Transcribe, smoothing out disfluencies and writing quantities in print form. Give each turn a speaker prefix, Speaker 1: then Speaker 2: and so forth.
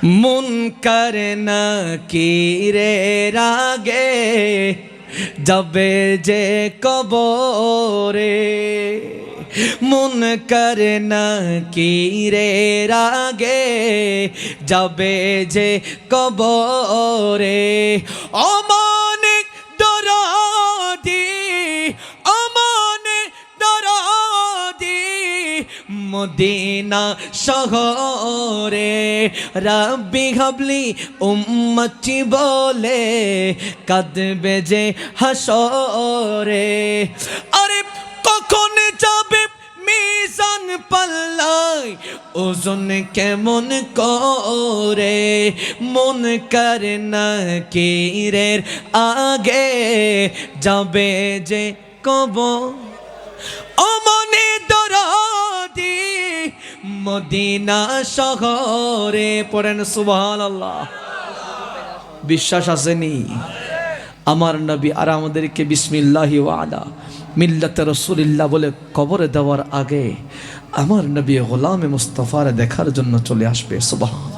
Speaker 1: মুনকার নাকিরের আগে যাবে যে কবরে, মুনকার নাকিরের আগে যাবে যে কবরে। অমানিক দরদি, অমানিক দরদি মদিনা শহরে, রাব্বি হাবলি উম্মতি বলে কাঁদবে যে হাসরে। আরে কখন যাবে মিজান পাল্লায়, ওজন কেমন করে, মুনকার নাকিরের আগে যাবে যে কবর। অমনে দরদি মদিনা শহরে, পড়েন সুবহানাল্লাহ। বিশ্বাস আসেনি আমার নবী আর আমাদেরকে বিসমিল্লাহি ওয়া আলা মিল্লাতে রাসূলিল্লাহ বলে কবরে দেওয়ার আগে আমার নবী গোলামে মুস্তাফারে দেখার জন্য চলে আসবে। সুবহান।